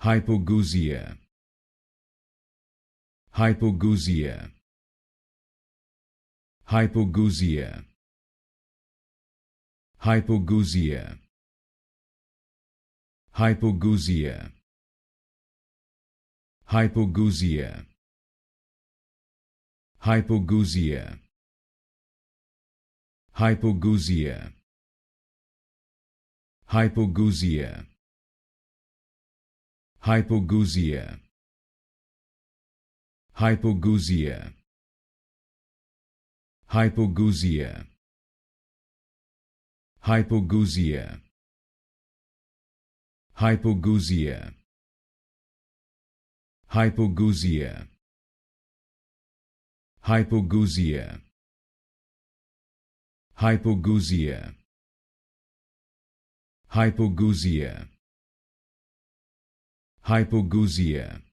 Hypogeusia. Hypogeusia. Hypogeusia. Hypogeusia. Hypogeusia. Hypogeusia. Hypogeusia. Hypogeusia. Hypogeusia. Hypogeusia. Hypogeusia. Hypogeusia. Hypogeusia. Hypogeusia. Hypogeusia. Hypogeusia. Hypogeusia. Hypogeusia. Hypogeusia.